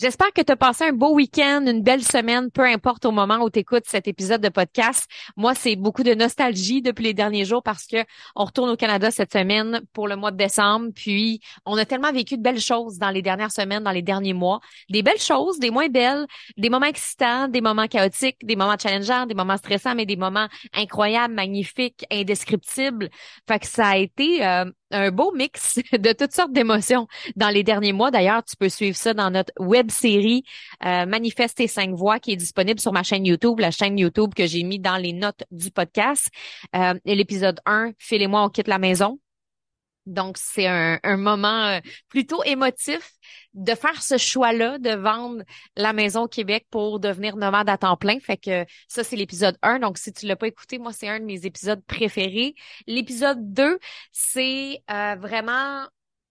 J'espère que tu as passé un beau week-end, une belle semaine, peu importe au moment où tu écoutes cet épisode de podcast. Moi, c'est beaucoup de nostalgie depuis les derniers jours parce que on retourne au Canada cette semaine pour le mois de décembre. Puis, on a tellement vécu de belles choses dans les dernières semaines, dans les derniers mois. Des belles choses, des moins belles, des moments excitants, des moments chaotiques, des moments challengeants, des moments stressants, mais des moments incroyables, magnifiques, indescriptibles. Fait que ça a été un beau mix de toutes sortes d'émotions dans les derniers mois. D'ailleurs, tu peux suivre ça dans notre web série Manifeste tes 5 voix qui est disponible sur ma chaîne YouTube, la chaîne YouTube que j'ai mis dans les notes du podcast. Et l'épisode 1, Phil et moi, on quitte la maison. Donc, c'est un moment plutôt émotif de faire ce choix-là, de vendre la maison au Québec pour devenir nomade à temps plein. Fait que ça, c'est l'épisode 1. Donc, si tu l'as pas écouté, moi, c'est un de mes épisodes préférés. L'épisode 2, c'est vraiment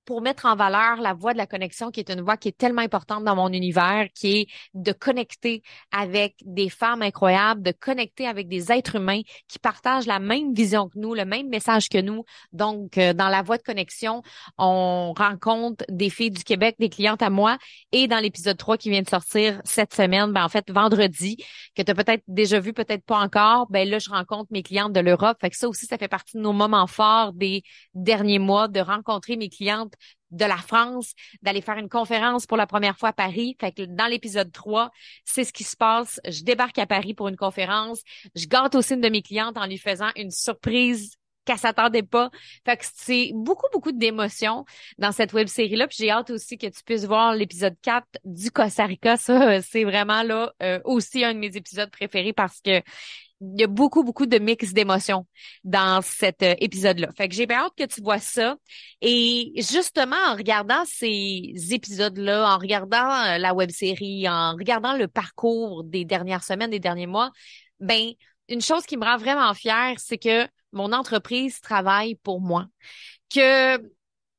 pour mettre en valeur la voix de la connexion, qui est une voix qui est tellement importante dans mon univers, qui est de connecter avec des femmes incroyables, de connecter avec des êtres humains qui partagent la même vision que nous, le même message que nous. Donc, dans la voie de connexion, on rencontre des filles du Québec, des clientes à moi. Et dans l'épisode 3 qui vient de sortir cette semaine, ben en fait, vendredi, que tu as peut-être déjà vu, peut-être pas encore, ben là, je rencontre mes clientes de l'Europe. Fait que ça aussi, ça fait partie de nos moments forts des derniers mois, de rencontrer mes clientes de la France, d'aller faire une conférence pour la première fois à Paris. Fait que dans l'épisode 3, c'est ce qui se passe. Je débarque à Paris pour une conférence. Je gâte aussi une de mes clientes en lui faisant une surprise qu'elle s'attendait pas. Fait que c'est beaucoup, beaucoup d'émotions dans cette web série-là. Puis j'ai hâte aussi que tu puisses voir l'épisode 4 du Costa Rica. Ça, c'est vraiment là aussi un de mes épisodes préférés parce que il y a beaucoup, beaucoup de mix d'émotions dans cet épisode-là. Fait que j'ai bien hâte que tu vois ça. Et justement, en regardant ces épisodes-là, en regardant la web-série, en regardant le parcours des dernières semaines, des derniers mois, ben, une chose qui me rend vraiment fière, c'est que mon entreprise travaille pour moi. Que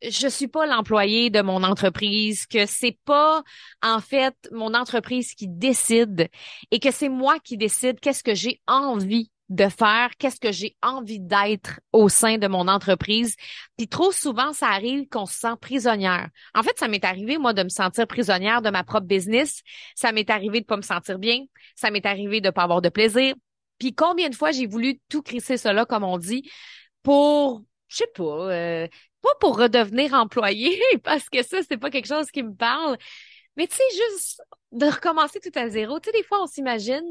je suis pas l'employé de mon entreprise, que c'est pas en fait mon entreprise qui décide et que c'est moi qui décide qu'est-ce que j'ai envie de faire, qu'est-ce que j'ai envie d'être au sein de mon entreprise. Puis trop souvent, ça arrive qu'on se sent prisonnière. En fait, ça m'est arrivé, moi, de me sentir prisonnière de ma propre business. Ça m'est arrivé de pas me sentir bien. Ça m'est arrivé de pas avoir de plaisir. Puis combien de fois j'ai voulu tout crisser cela, comme on dit, pour, je sais pas, pas pour redevenir employé, parce que ça, c'est pas quelque chose qui me parle, mais tu sais, juste de recommencer tout à zéro. Tu sais, des fois, on s'imagine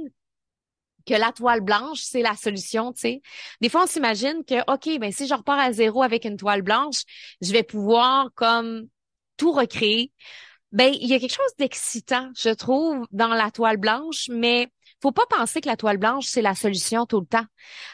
que la toile blanche, c'est la solution, tu sais. Des fois, on s'imagine que, OK, ben si je repars à zéro avec une toile blanche, je vais pouvoir comme tout recréer. Ben, il y a quelque chose d'excitant, je trouve, dans la toile blanche, mais faut pas penser que la toile blanche, c'est la solution tout le temps.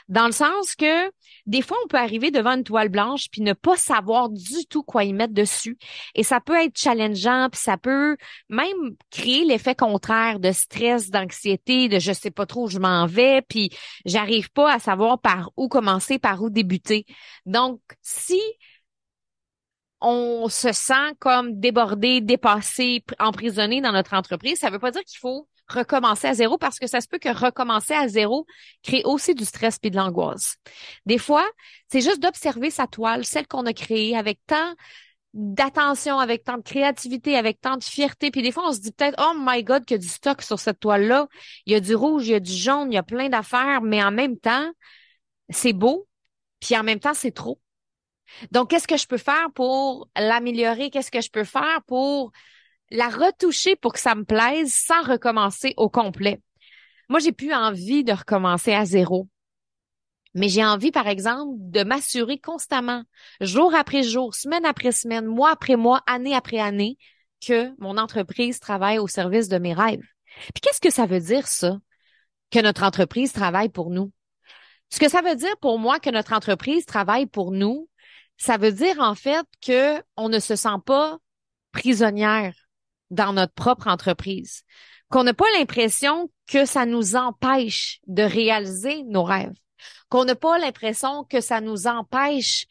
Dans le sens que des fois, on peut arriver devant une toile blanche puis ne pas savoir du tout quoi y mettre dessus. Et ça peut être challengeant, puis ça peut même créer l'effet contraire de stress, d'anxiété, de je sais pas trop où je m'en vais, puis j'arrive pas à savoir par où commencer, par où débuter. Donc, si on se sent comme débordé, dépassé, emprisonné dans notre entreprise, ça veut pas dire qu'il faut recommencer à zéro parce que ça se peut que recommencer à zéro crée aussi du stress puis de l'angoisse. Des fois, c'est juste d'observer sa toile, celle qu'on a créée avec tant d'attention, avec tant de créativité, avec tant de fierté. Puis des fois, on se dit peut-être, oh my God, qu'il y a du stock sur cette toile-là. Il y a du rouge, il y a du jaune, il y a plein d'affaires, mais en même temps, c'est beau, puis en même temps, c'est trop. Donc, qu'est-ce que je peux faire pour l'améliorer? Qu'est-ce que je peux faire pour la retoucher pour que ça me plaise sans recommencer au complet? Moi, j'ai plus envie de recommencer à zéro, mais j'ai envie, par exemple, de m'assurer constamment, jour après jour, semaine après semaine, mois après mois, année après année, que mon entreprise travaille au service de mes rêves. Puis qu'est-ce que ça veut dire, ça, que notre entreprise travaille pour nous? Ce que ça veut dire pour moi que notre entreprise travaille pour nous, ça veut dire en fait que on ne se sent pas prisonnière dans notre propre entreprise, qu'on n'a pas l'impression que ça nous empêche de réaliser nos rêves, qu'on n'a pas l'impression que ça nous empêche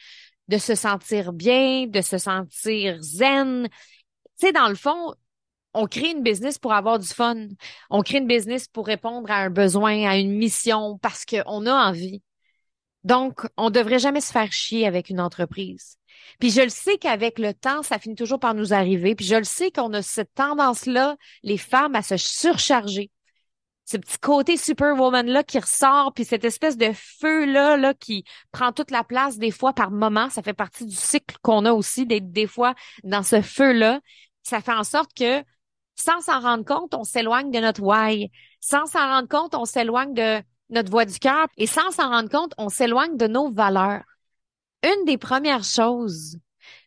de se sentir bien, de se sentir zen. Tu sais, dans le fond, on crée une business pour avoir du fun. On crée une business pour répondre à un besoin, à une mission, parce qu'on a envie. Donc, on devrait jamais se faire chier avec une entreprise. Puis je le sais qu'avec le temps, ça finit toujours par nous arriver. Puis je le sais qu'on a cette tendance-là, les femmes, à se surcharger. Ce petit côté superwoman-là qui ressort, puis cette espèce de feu-là, là, qui prend toute la place des fois par moment. Ça fait partie du cycle qu'on a aussi, d'être des fois dans ce feu-là. Ça fait en sorte que, sans s'en rendre compte, on s'éloigne de notre why. Sans s'en rendre compte, on s'éloigne de notre voix du cœur. Et sans s'en rendre compte, on s'éloigne de nos valeurs. Une des premières choses,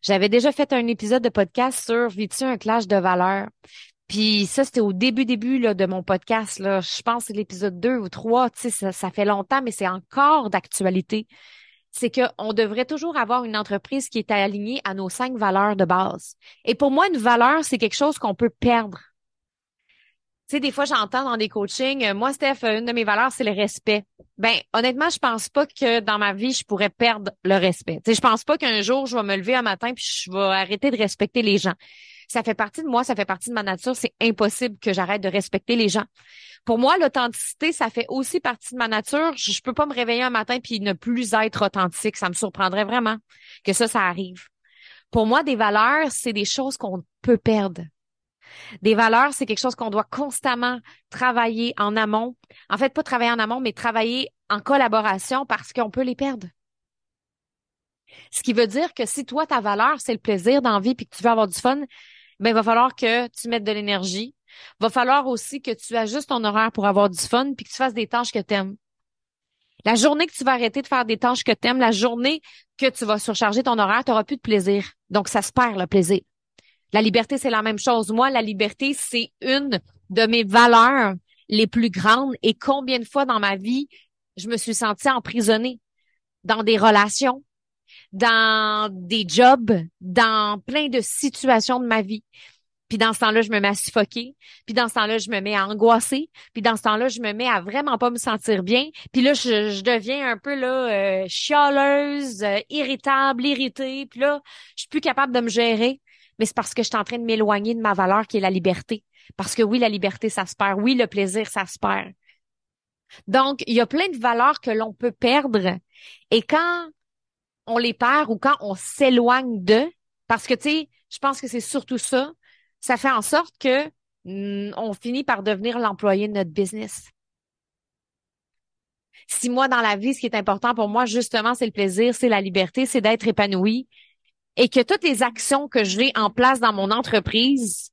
j'avais déjà fait un épisode de podcast sur Vis-tu un clash de valeurs? Puis ça, c'était au début là, de mon podcast. Là. Je pense que c'est l'épisode 2 ou 3. Tu sais, ça fait longtemps, mais c'est encore d'actualité. C'est qu'on devrait toujours avoir une entreprise qui est alignée à nos 5 valeurs de base. Et pour moi, une valeur, c'est quelque chose qu'on peut perdre. Tu sais, des fois, j'entends dans des coachings, moi, Steph, une de mes valeurs, c'est le respect. Ben, honnêtement, je pense pas que dans ma vie, je pourrais perdre le respect. Tu sais, je pense pas qu'un jour, je vais me lever un matin puis je vais arrêter de respecter les gens. Ça fait partie de moi, ça fait partie de ma nature. C'est impossible que j'arrête de respecter les gens. Pour moi, l'authenticité, ça fait aussi partie de ma nature. Je peux pas me réveiller un matin puis ne plus être authentique. Ça me surprendrait vraiment que ça arrive. Pour moi, des valeurs, c'est des choses qu'on peut perdre. Des valeurs, c'est quelque chose qu'on doit constamment travailler en amont. En fait, pas travailler en amont, mais travailler en collaboration parce qu'on peut les perdre. Ce qui veut dire que si toi, ta valeur, c'est le plaisir dans la vie puis que tu veux avoir du fun, ben, il va falloir que tu mettes de l'énergie. Il va falloir aussi que tu ajustes ton horaire pour avoir du fun puis que tu fasses des tâches que tu aimes. La journée que tu vas arrêter de faire des tâches que tu aimes, la journée que tu vas surcharger ton horaire, tu n'auras plus de plaisir. Donc, ça se perd, le plaisir. La liberté, c'est la même chose. Moi, la liberté, c'est une de mes valeurs les plus grandes. Et combien de fois dans ma vie, je me suis sentie emprisonnée dans des relations, dans des jobs, dans plein de situations de ma vie. Puis dans ce temps-là, je me mets à suffoquer. Puis dans ce temps-là, je me mets à angoisser. Puis dans ce temps-là, je me mets à vraiment pas me sentir bien. Puis là, je deviens un peu là chialeuse, irritable, irritée. Puis là, je suis plus capable de me gérer. Mais c'est parce que je suis en train de m'éloigner de ma valeur qui est la liberté. Parce que oui, la liberté, ça se perd. Oui, le plaisir, ça se perd. Donc, il y a plein de valeurs que l'on peut perdre. Et quand on les perd ou quand on s'éloigne d'eux, parce que, tu sais, je pense que c'est surtout ça, ça fait en sorte que on finit par devenir l'employé de notre business. Si moi, dans la vie, ce qui est important pour moi, justement, c'est le plaisir, c'est la liberté, c'est d'être épanoui et que toutes les actions que j'ai en place dans mon entreprise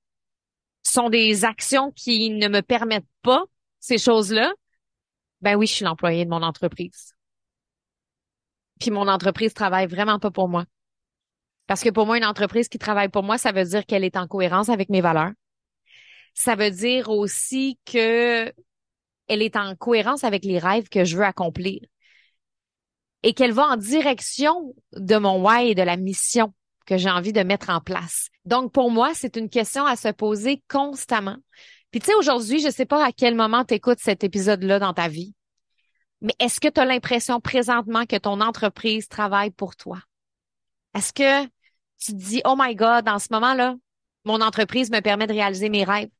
sont des actions qui ne me permettent pas ces choses-là, ben oui, je suis l'employé de mon entreprise. Puis mon entreprise travaille vraiment pas pour moi. Parce que pour moi, une entreprise qui travaille pour moi, ça veut dire qu'elle est en cohérence avec mes valeurs. Ça veut dire aussi que elle est en cohérence avec les rêves que je veux accomplir et qu'elle va en direction de mon why et de la mission que j'ai envie de mettre en place. Donc, pour moi, c'est une question à se poser constamment. Puis, tu sais, aujourd'hui, je sais pas à quel moment tu écoutes cet épisode-là dans ta vie, mais est-ce que tu as l'impression présentement que ton entreprise travaille pour toi? Est-ce que tu te dis, oh my God, en ce moment-là, mon entreprise me permet de réaliser mes rêves.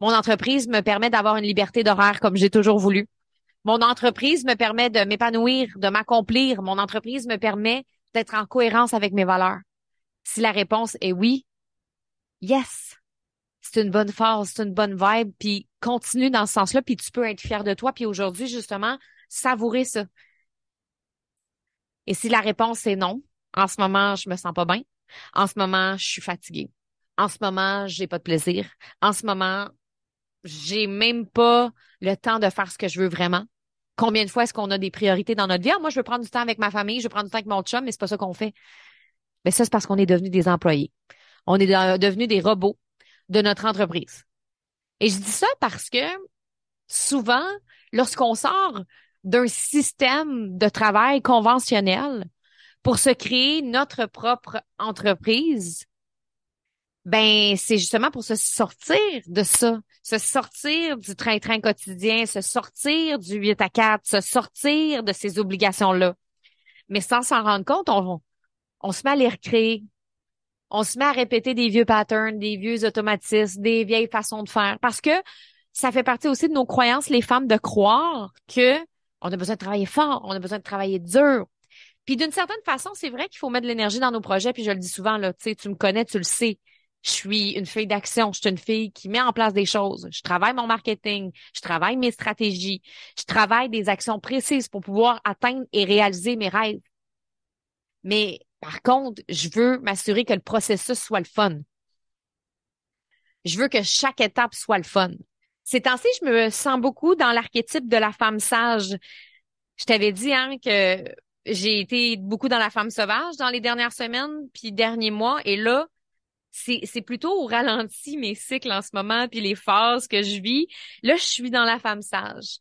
Mon entreprise me permet d'avoir une liberté d'horaire comme j'ai toujours voulu. Mon entreprise me permet de m'épanouir, de m'accomplir. Mon entreprise me permet d'être en cohérence avec mes valeurs. Si la réponse est oui, yes, c'est une bonne phase, c'est une bonne vibe, puis continue dans ce sens-là, puis tu peux être fier de toi, puis aujourd'hui, justement, savourer ça. Et si la réponse est non, en ce moment, je me sens pas bien. En ce moment, je suis fatiguée. En ce moment, j'ai pas de plaisir. En ce moment, j'ai même pas le temps de faire ce que je veux vraiment. Combien de fois est-ce qu'on a des priorités dans notre vie? Ah, moi, je veux prendre du temps avec ma famille, je veux prendre du temps avec mon chum, mais c'est pas ça qu'on fait. Mais ça, c'est parce qu'on est devenus des employés. On est devenus des robots de notre entreprise. Et je dis ça parce que souvent, lorsqu'on sort d'un système de travail conventionnel pour se créer notre propre entreprise, ben, c'est justement pour se sortir de ça, se sortir du train-train quotidien, se sortir du 8 à 4, se sortir de ces obligations-là. Mais sans s'en rendre compte, on se met à les recréer. On se met à répéter des vieux patterns, des vieux automatismes, des vieilles façons de faire. Parce que ça fait partie aussi de nos croyances, les femmes, de croire que On a besoin de travailler fort, on a besoin de travailler dur. Puis d'une certaine façon, c'est vrai qu'il faut mettre de l'énergie dans nos projets, puis je le dis souvent, là, tu sais, tu me connais, tu le sais. Je suis une fille d'action, je suis une fille qui met en place des choses. Je travaille mon marketing, je travaille mes stratégies, je travaille des actions précises pour pouvoir atteindre et réaliser mes rêves. Mais par contre, je veux m'assurer que le processus soit le fun. Je veux que chaque étape soit le fun. Ces temps-ci, je me sens beaucoup dans l'archétype de la femme sage. Je t'avais dit hein, que j'ai été beaucoup dans la femme sauvage dans les dernières semaines puis derniers mois. Et là, c'est plutôt au ralenti mes cycles en ce moment puis les phases que je vis. Là, je suis dans la femme sage.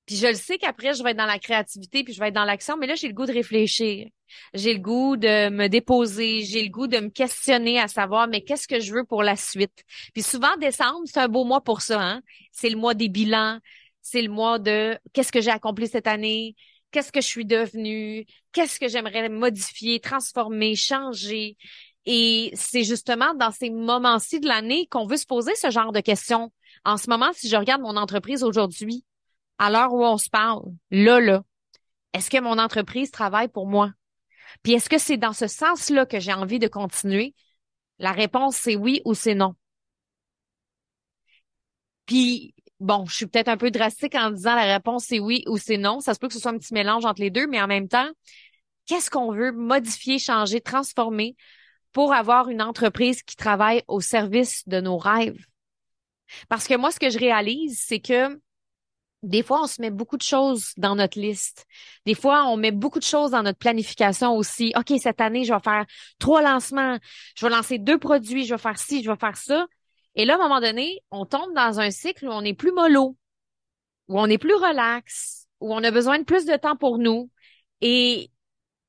Puis je le sais qu'après, je vais être dans la créativité, puis je vais être dans l'action, mais là, j'ai le goût de réfléchir. J'ai le goût de me déposer, j'ai le goût de me questionner à savoir, mais qu'est-ce que je veux pour la suite? Puis souvent, décembre, c'est un beau mois pour ça, hein? C'est le mois des bilans, c'est le mois de qu'est-ce que j'ai accompli cette année, qu'est-ce que je suis devenue, qu'est-ce que j'aimerais modifier, transformer, changer. Et c'est justement dans ces moments-ci de l'année qu'on veut se poser ce genre de questions. En ce moment, si je regarde mon entreprise aujourd'hui, à l'heure où on se parle, là, est-ce que mon entreprise travaille pour moi? Puis est-ce que c'est dans ce sens-là que j'ai envie de continuer? La réponse, c'est oui ou c'est non. Puis, bon, je suis peut-être un peu drastique en disant la réponse, c'est oui ou c'est non. Ça se peut que ce soit un petit mélange entre les deux, mais en même temps, qu'est-ce qu'on veut modifier, changer, transformer pour avoir une entreprise qui travaille au service de nos rêves? Parce que moi, ce que je réalise, c'est que des fois, on se met beaucoup de choses dans notre liste. Des fois, on met beaucoup de choses dans notre planification aussi. OK, cette année, je vais faire 3 lancements. Je vais lancer 2 produits. Je vais faire ci, je vais faire ça. Et là, à un moment donné, on tombe dans un cycle où on est plus mollo, où on est plus relax, où on a besoin de plus de temps pour nous. Et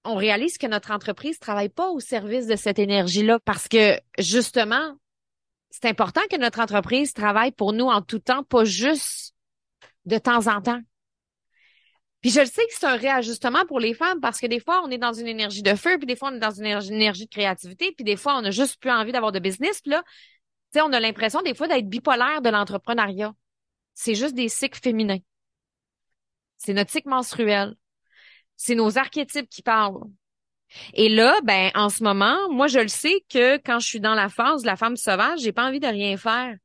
on réalise que notre entreprise travaille pas au service de cette énergie-là parce que, justement, c'est important que notre entreprise travaille pour nous en tout temps, pas juste de temps en temps. Puis je le sais que c'est un réajustement pour les femmes parce que des fois, on est dans une énergie de feu, puis des fois, on est dans une énergie de créativité, puis des fois, on a juste plus envie d'avoir de business. Puis là, tu sais, on a l'impression des fois d'être bipolaire de l'entrepreneuriat. C'est juste des cycles féminins. C'est notre cycle menstruel. C'est nos archétypes qui parlent. Et là, ben, en ce moment, moi, je le sais que quand je suis dans la phase de la femme sauvage, j'ai pas envie de rien faire.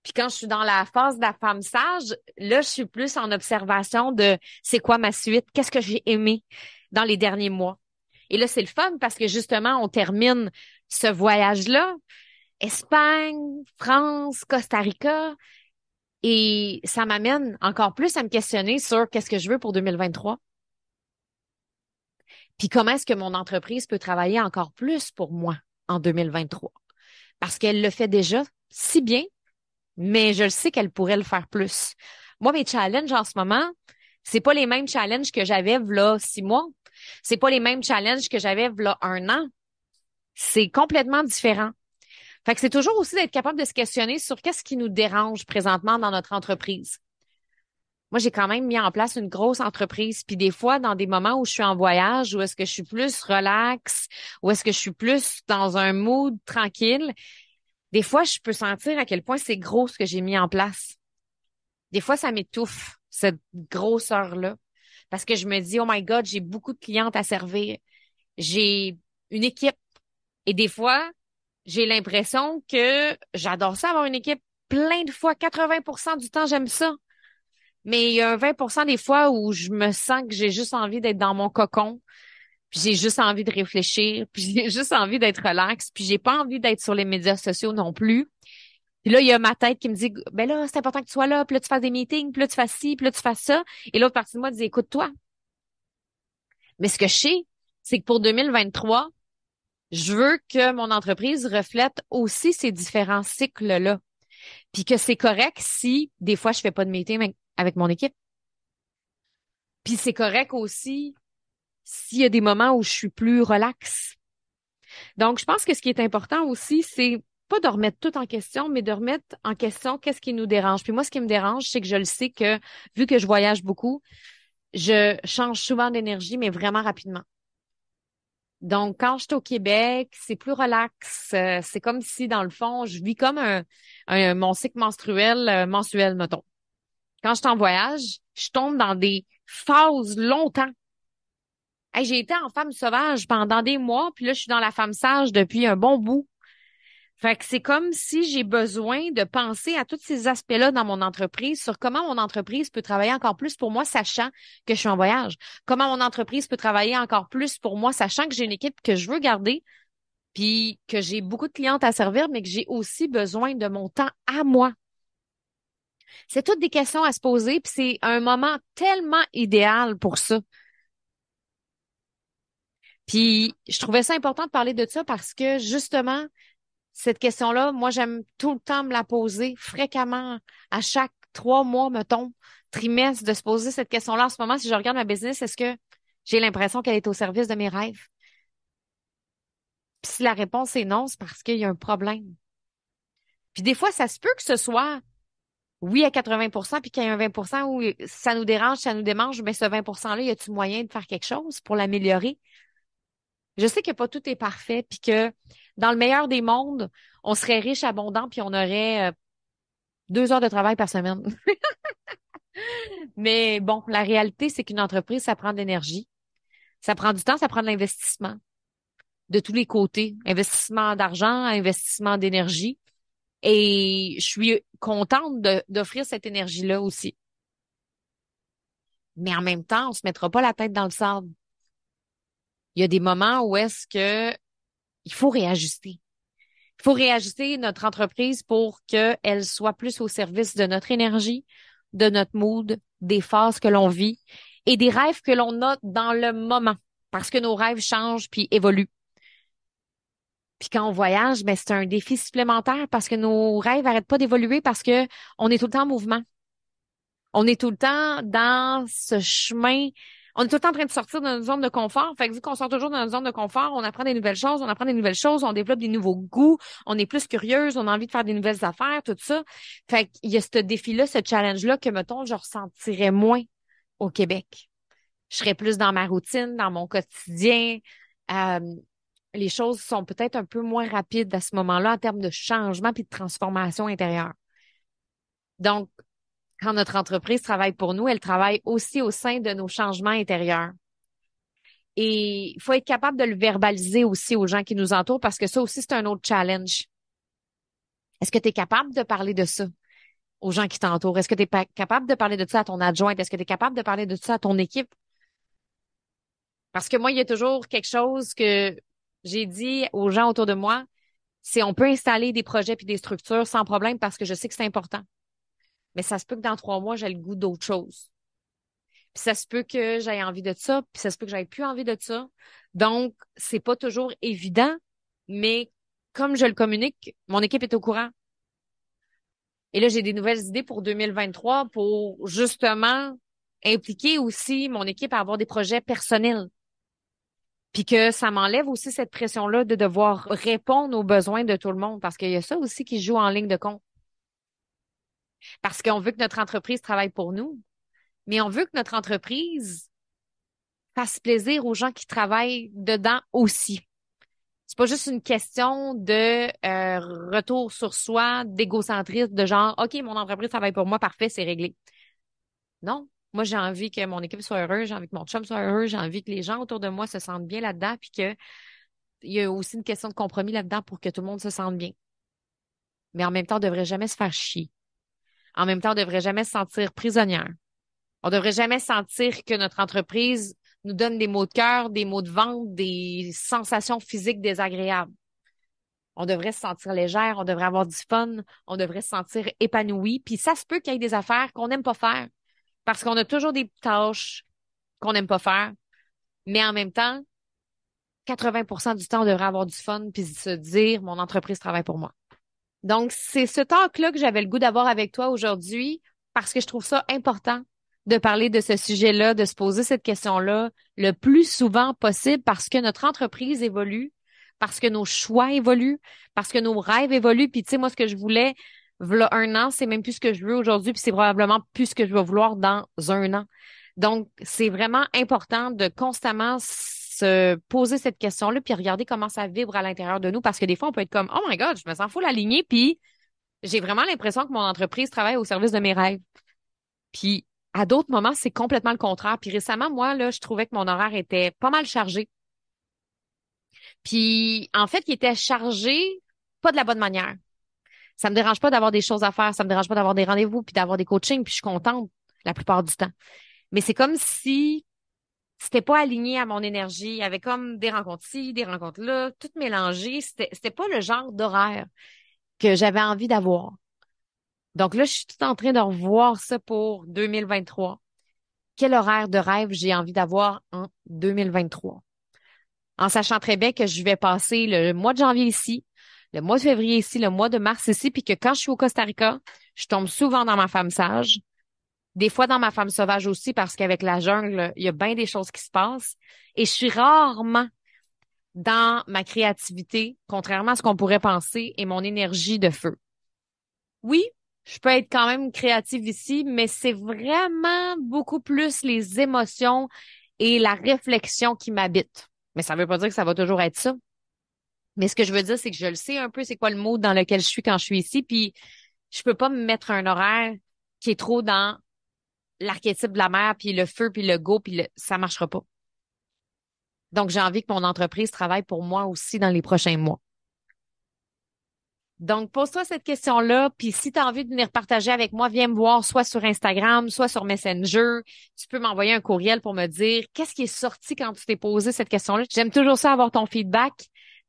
Puis quand je suis dans la phase de la femme sage, là, je suis plus en observation de c'est quoi ma suite, qu'est-ce que j'ai aimé dans les derniers mois. Et là, c'est le fun parce que justement, on termine ce voyage-là, Espagne, France, Costa Rica, et ça m'amène encore plus à me questionner sur qu'est-ce que je veux pour 2023. Puis comment est-ce que mon entreprise peut travailler encore plus pour moi en 2023? Parce qu'elle le fait déjà si bien, mais je le sais qu'elle pourrait le faire plus. Moi, mes challenges en ce moment, c'est pas les mêmes challenges que j'avais v'là 6 mois. C'est pas les mêmes challenges que j'avais v'là un an. C'est complètement différent. Fait que c'est toujours aussi d'être capable de se questionner sur qu'est-ce qui nous dérange présentement dans notre entreprise. Moi, j'ai quand même mis en place une grosse entreprise, puis des fois, dans des moments où je suis en voyage, où est-ce que je suis plus relax, où est-ce que je suis plus dans un mood tranquille, des fois, je peux sentir à quel point c'est gros ce que j'ai mis en place. Des fois, ça m'étouffe, cette grosseur-là, parce que je me dis, oh my God, j'ai beaucoup de clientes à servir. J'ai une équipe. Et des fois, j'ai l'impression que j'adore ça, avoir une équipe plein de fois. 80% du temps, j'aime ça. Mais il y a un 20% des fois où je me sens que j'ai juste envie d'être dans mon cocon, puis j'ai juste envie de réfléchir, puis j'ai juste envie d'être relax, puis j'ai pas envie d'être sur les médias sociaux non plus. Puis là, il y a ma tête qui me dit, ben là, c'est important que tu sois là, puis là, tu fasses des meetings, puis là, tu fasses ci, puis là, tu fasses ça. Et l'autre partie de moi dit, écoute-toi. Mais ce que je sais, c'est que pour 2023, je veux que mon entreprise reflète aussi ces différents cycles-là. Puis que c'est correct si, des fois, je fais pas de meeting avec mon équipe. Puis c'est correct aussi s'il y a des moments où je suis plus relax. Donc, je pense que ce qui est important aussi, c'est pas de remettre tout en question, mais de remettre en question qu'est-ce qui nous dérange. Puis moi, ce qui me dérange, c'est que je le sais que, vu que je voyage beaucoup, je change souvent d'énergie, mais vraiment rapidement. Donc, quand je suis au Québec, c'est plus relax. C'est comme si, dans le fond, je vis comme mon cycle menstruel mensuel, mettons. Quand je suis en voyage, Je tombe dans des phases longtemps. Hey, j'ai été en femme sauvage pendant des mois, puis là, je suis dans la femme sage depuis un bon bout. Fait que c'est comme si j'ai besoin de penser à tous ces aspects-là dans mon entreprise, sur comment mon entreprise peut travailler encore plus pour moi, sachant que je suis en voyage. Comment mon entreprise peut travailler encore plus pour moi, sachant que j'ai une équipe que je veux garder, puis que j'ai beaucoup de clientes à servir, mais que j'ai aussi besoin de mon temps à moi. C'est toutes des questions à se poser, puis c'est un moment tellement idéal pour ça. Puis je trouvais ça important de parler de ça parce que justement, cette question-là, moi, j'aime tout le temps me la poser fréquemment, à chaque 3 mois, mettons, trimestre, de se poser cette question-là. En ce moment, si je regarde ma business, est-ce que j'ai l'impression qu'elle est au service de mes rêves? Puis si la réponse est non, c'est parce qu'il y a un problème. Puis des fois, ça se peut que ce soit oui à 80%, puis qu'il y ait un 20% où ça nous dérange, ça nous démange, mais ce 20%-là, y a-t-il moyen de faire quelque chose pour l'améliorer? Je sais que pas tout est parfait, puis que dans le meilleur des mondes, on serait riche, abondant, puis on aurait 2 heures de travail par semaine. Mais bon, la réalité, c'est qu'une entreprise, ça prend de l'énergie. Ça prend du temps, ça prend de l'investissement de tous les côtés. Investissement d'argent, investissement d'énergie. Et je suis contente d'offrir cette énergie-là aussi. Mais en même temps, on se mettra pas la tête dans le sable. Il y a des moments où est-ce que il faut réajuster. Il faut réajuster notre entreprise pour qu'elle soit plus au service de notre énergie, de notre mood, des phases que l'on vit et des rêves que l'on a dans le moment. Parce que nos rêves changent puis évoluent. Puis quand on voyage, ben c'est un défi supplémentaire parce que nos rêves n'arrêtent pas d'évoluer parce que on est tout le temps en mouvement. On est tout le temps dans ce chemin. On est tout le temps en train de sortir de notre zone de confort. Fait que vu qu'on sort toujours de notre zone de confort, on apprend des nouvelles choses, on apprend des nouvelles choses, on développe des nouveaux goûts, on est plus curieuse, on a envie de faire des nouvelles affaires, tout ça. Fait qu'il y a ce défi-là, ce challenge-là que, mettons, je ressentirais moins au Québec. Je serais plus dans ma routine, dans mon quotidien. Euh, les choses sont peut-être un peu moins rapides à ce moment-là en termes de changement puis de transformation intérieure. Donc, quand notre entreprise travaille pour nous, elle travaille aussi au sein de nos changements intérieurs. Et il faut être capable de le verbaliser aussi aux gens qui nous entourent parce que ça aussi, c'est un autre challenge. Est-ce que tu es capable de parler de ça aux gens qui t'entourent? Est-ce que tu es capable de parler de ça à ton adjointe? Est-ce que tu es capable de parler de ça à ton équipe? Parce que moi, il y a toujours quelque chose que j'ai dit aux gens autour de moi, c'est on peut installer des projets puis des structures sans problème parce que je sais que c'est important. Mais ça se peut que dans 3 mois, j'ai le goût d'autre chose. Puis ça se peut que j'aie envie de ça, puis ça se peut que j'aie plus envie de ça. Donc, c'est pas toujours évident, mais comme je le communique, mon équipe est au courant. Et là, j'ai des nouvelles idées pour 2023 pour justement impliquer aussi mon équipe à avoir des projets personnels. Puis que ça m'enlève aussi cette pression-là de devoir répondre aux besoins de tout le monde, parce qu'il y a ça aussi qui joue en ligne de compte. Parce qu'on veut que notre entreprise travaille pour nous, mais on veut que notre entreprise fasse plaisir aux gens qui travaillent dedans aussi. C'est pas juste une question de retour sur soi, d'égocentrisme, de genre, OK, mon entreprise travaille pour moi, parfait, c'est réglé. Non. Moi, j'ai envie que mon équipe soit heureuse, j'ai envie que mon chum soit heureux, j'ai envie que les gens autour de moi se sentent bien là-dedans, puis que il y a aussi une question de compromis là-dedans pour que tout le monde se sente bien. Mais en même temps, on devrait jamais se faire chier. En même temps, on devrait jamais se sentir prisonnière. On devrait jamais sentir que notre entreprise nous donne des maux de cœur, des maux de ventre, des sensations physiques désagréables. On devrait se sentir légère, on devrait avoir du fun, on devrait se sentir épanoui. Puis ça se peut qu'il y ait des affaires qu'on n'aime pas faire parce qu'on a toujours des tâches qu'on n'aime pas faire. Mais en même temps, 80% du temps, on devrait avoir du fun puis se dire, mon entreprise travaille pour moi. Donc, c'est ce talk-là que j'avais le goût d'avoir avec toi aujourd'hui parce que je trouve ça important de parler de ce sujet-là, de se poser cette question-là le plus souvent possible parce que notre entreprise évolue, parce que nos choix évoluent, parce que nos rêves évoluent. Puis, tu sais, moi, ce que je voulais, v'là un an, c'est même plus ce que je veux aujourd'hui, puis c'est probablement plus ce que je vais vouloir dans un an. Donc, c'est vraiment important de constamment se poser cette question-là, puis regarder comment ça vibre à l'intérieur de nous, parce que des fois, on peut être comme, oh my God, je me sens full alignée, puis j'ai vraiment l'impression que mon entreprise travaille au service de mes rêves. Puis À d'autres moments, c'est complètement le contraire. Puis récemment, moi, là, je trouvais que mon horaire était pas mal chargé. Puis en fait, il était chargé pas de la bonne manière. Ça me dérange pas d'avoir des choses à faire, ça me dérange pas d'avoir des rendez-vous puis d'avoir des coachings, puis je suis contente la plupart du temps. Mais c'est comme si c'était pas aligné à mon énergie. Il y avait comme des rencontres ci, des rencontres là, tout mélangé. C'était pas le genre d'horaire que j'avais envie d'avoir. Donc là, je suis tout en train de revoir ça pour 2023. Quel horaire de rêve j'ai envie d'avoir en 2023? En sachant très bien que je vais passer le mois de janvier ici, le mois de février ici, le mois de mars ici, puis que quand je suis au Costa Rica, je tombe souvent dans ma femme sage, des fois dans ma femme sauvage aussi, parce qu'avec la jungle, il y a bien des choses qui se passent, et je suis rarement dans ma créativité, contrairement à ce qu'on pourrait penser, et mon énergie de feu. Oui, je peux être quand même créative ici, mais c'est vraiment beaucoup plus les émotions et la réflexion qui m'habitent. Mais ça veut pas dire que ça va toujours être ça. Mais ce que je veux dire, c'est que je le sais un peu, c'est quoi le mood dans lequel je suis quand je suis ici, puis je peux pas me mettre un horaire qui est trop dans l'archétype de la mer, puis le feu, puis le go, ça marchera pas. Donc, j'ai envie que mon entreprise travaille pour moi aussi dans les prochains mois. Donc, pose-toi cette question-là, puis si tu as envie de venir partager avec moi, viens me voir soit sur Instagram, soit sur Messenger. Tu peux m'envoyer un courriel pour me dire qu'est-ce qui est sorti quand tu t'es posé cette question-là. J'aime toujours ça avoir ton feedback.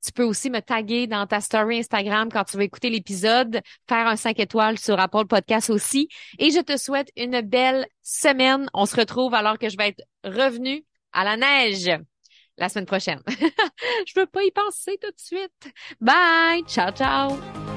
Tu peux aussi me taguer dans ta story Instagram quand tu vas écouter l'épisode, faire un 5 étoiles sur Apple Podcast aussi. Et je te souhaite une belle semaine. On se retrouve alors que je vais être revenue à la neige la semaine prochaine. Je veux pas y penser tout de suite. Bye! Ciao, ciao!